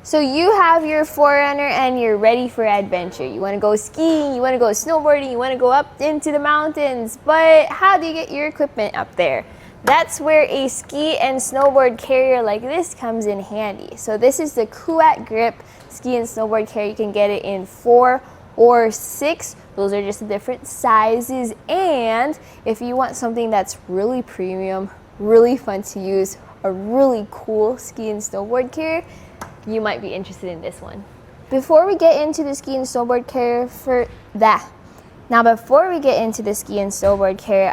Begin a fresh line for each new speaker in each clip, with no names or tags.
So you have your 4Runner and you're ready for adventure. You want to go skiing, you want to go snowboarding, you want to go up into the mountains, but how do you get your equipment up there? That's where a ski and snowboard carrier like this comes in handy. So this is the Kuat Grip ski and snowboard carrier. You can get it in 4 or 6. Those are just different sizes. And if you want something that's really premium, really fun to use, a really cool ski and snowboard carrier, you might be interested in this one. Before we get into the ski and snowboard carrier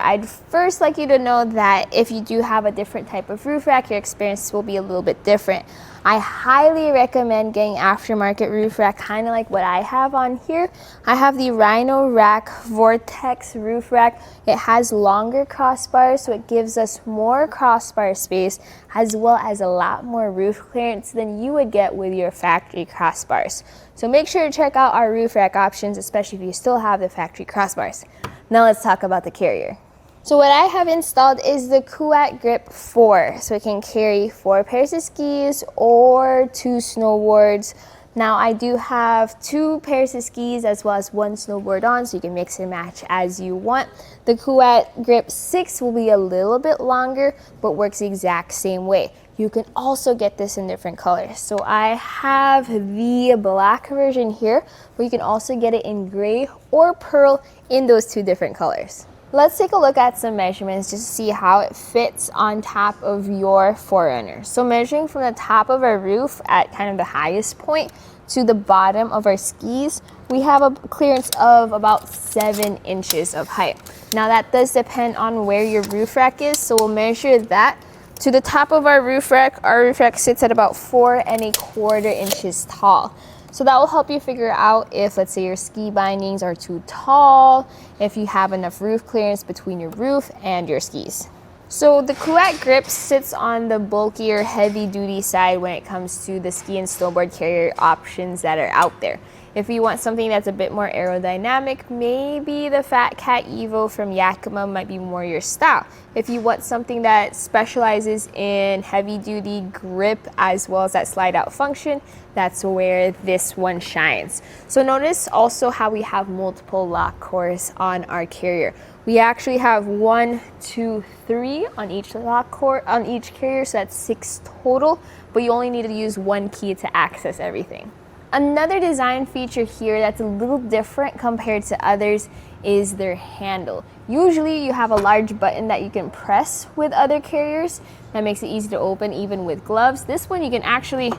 I'd first like you to know that if you do have a different type of roof rack, your experience will be a little bit different. I highly recommend getting aftermarket roof rack, kind of like what I have on here. I have the Rhino-Rack Vortex roof rack. It has longer crossbars, so it gives us more crossbar space, as well as a lot more roof clearance than you would get with your factory crossbars. So make sure to check out our roof rack options, especially if you still have the factory crossbars. Now let's talk about the carrier. So what I have installed is the Kuat Grip 4, so it can carry 4 pairs of skis or 2 snowboards. Now I do have 2 pairs of skis as well as 1 snowboard on, so you can mix and match as you want. The Kuat Grip 6 will be a little bit longer, but works the exact same way. You can also get this in different colors. So I have the black version here, but you can also get it in gray or pearl in those 2 different colors. Let's take a look at some measurements just to see how it fits on top of your 4Runner. So measuring from the top of our roof at kind of the highest point to the bottom of our skis, we have a clearance of about 7 inches of height. Now that does depend on where your roof rack is, so we'll measure that. To the top of our roof rack sits at about 4¼ inches tall. So that will help you figure out if, let's say, your ski bindings are too tall, if you have enough roof clearance between your roof and your skis. So the Kuat Grip sits on the bulkier, heavy-duty side when it comes to the ski and snowboard carrier options that are out there. If you want something that's a bit more aerodynamic, maybe the Fat Cat Evo from Yakima might be more your style. If you want something that specializes in heavy-duty grip as well as that slide-out function, that's where this one shines. So notice also how we have multiple lock cores on our carrier. We actually have 1, 2, 3 on each lock core on each carrier, so that's 6 total, but you only need to use 1 key to access everything. Another design feature here that's a little different compared to others is their handle. Usually you have a large button that you can press with other carriers. That makes it easy to open even with gloves. This one you can actually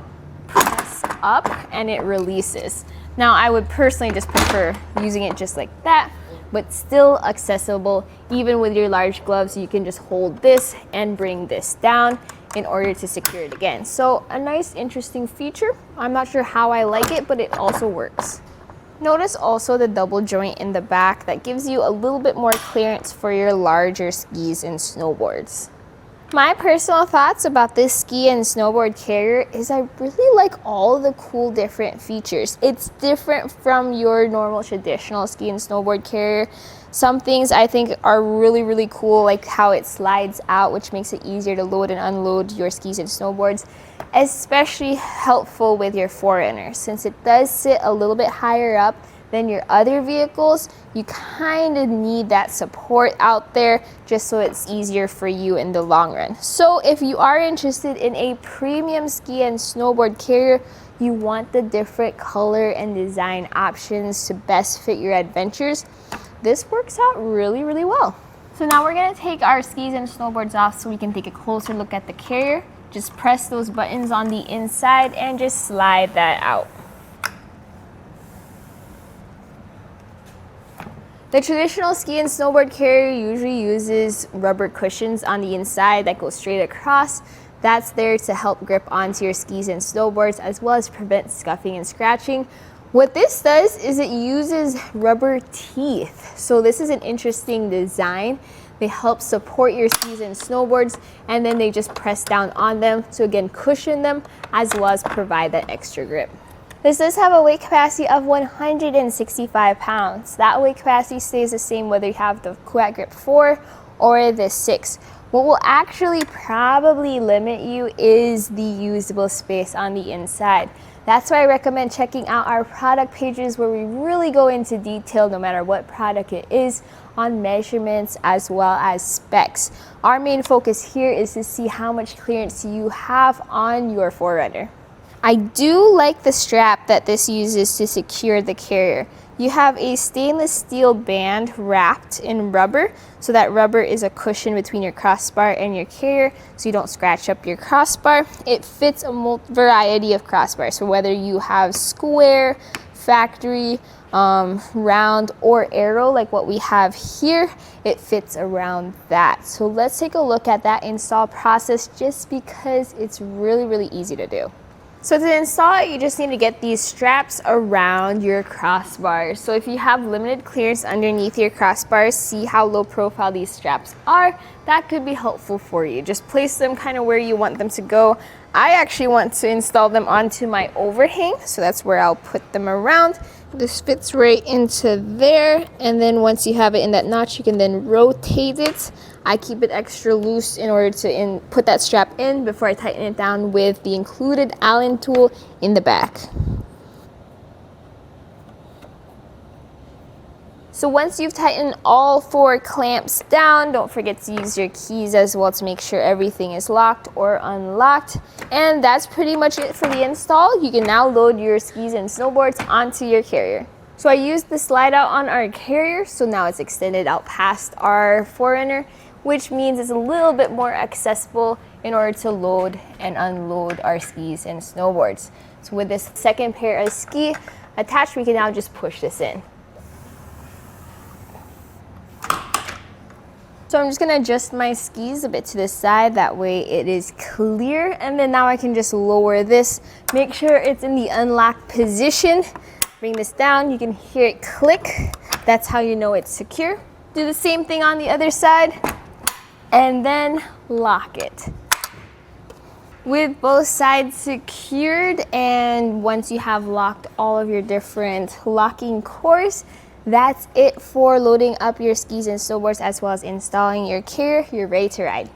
press up and it releases. Now I would personally just prefer using it just like that, but still accessible. Even with your large gloves, you can just hold this and bring this down in order to secure it again. So a nice, interesting feature. I'm not sure how I like it, but it also works. Notice also the double joint in the back that gives you a little bit more clearance for your larger skis and snowboards. My personal thoughts about this ski and snowboard carrier is I really like all the cool different features. It's different from your normal traditional ski and snowboard carrier. Some things I think are really, really cool, like how it slides out, which makes it easier to load and unload your skis and snowboards. Especially helpful with your 4Runner. Since it does sit a little bit higher up than your other vehicles, you kind of need that support out there just so it's easier for you in the long run. So if you are interested in a premium ski and snowboard carrier, you want the different color and design options to best fit your adventures, this works out really, really well. So now we're gonna take our skis and snowboards off so we can take a closer look at the carrier. Just press those buttons on the inside and just slide that out. The traditional ski and snowboard carrier usually uses rubber cushions on the inside that go straight across. That's there to help grip onto your skis and snowboards as well as prevent scuffing and scratching. What this does is it uses rubber teeth. So this is an interesting design. They help support your skis and snowboards, and then they just press down on them to again cushion them as well as provide that extra grip. This does have a weight capacity of 165 pounds. That weight capacity stays the same whether you have the Kuat Grip 4 or the 6. What will actually probably limit you is the usable space on the inside. That's why I recommend checking out our product pages where we really go into detail, no matter what product it is, on measurements as well as specs. Our main focus here is to see how much clearance you have on your 4Runner. I do like the strap that this uses to secure the carrier. You have a stainless steel band wrapped in rubber, so that rubber is a cushion between your crossbar and your carrier so you don't scratch up your crossbar. It fits a variety of crossbars, so whether you have square, factory, round, or arrow like what we have here, it fits around that. So let's take a look at that install process just because it's really easy to do. So to install it, you just need to get these straps around your crossbars. So if you have limited clearance underneath your crossbars, see how low profile these straps are. That could be helpful for you. Just place them kind of where you want them to go. I actually want to install them onto my overhang, so that's where I'll put them around. This fits right into there, and then once you have it in that notch, you can then rotate it. I keep it extra loose in order to put that strap in before I tighten it down with the included Allen tool in the back. So once you've tightened all 4 clamps down, don't forget to use your keys as well to make sure everything is locked or unlocked. And that's pretty much it for the install. You can now load your skis and snowboards onto your carrier. So I used the slide out on our carrier, so now it's extended out past our 4Runner, which means it's a little bit more accessible in order to load and unload our skis and snowboards. So with this second pair of ski attached, we can now just push this in. So I'm just gonna adjust my skis a bit to the side, that way it is clear. And then now I can just lower this, make sure it's in the unlocked position. Bring this down, you can hear it click. That's how you know it's secure. Do the same thing on the other side, and then lock it. With both sides secured, and once you have locked all of your different locking cores, that's it for loading up your skis and snowboards as well as installing your carrier. You're ready to ride.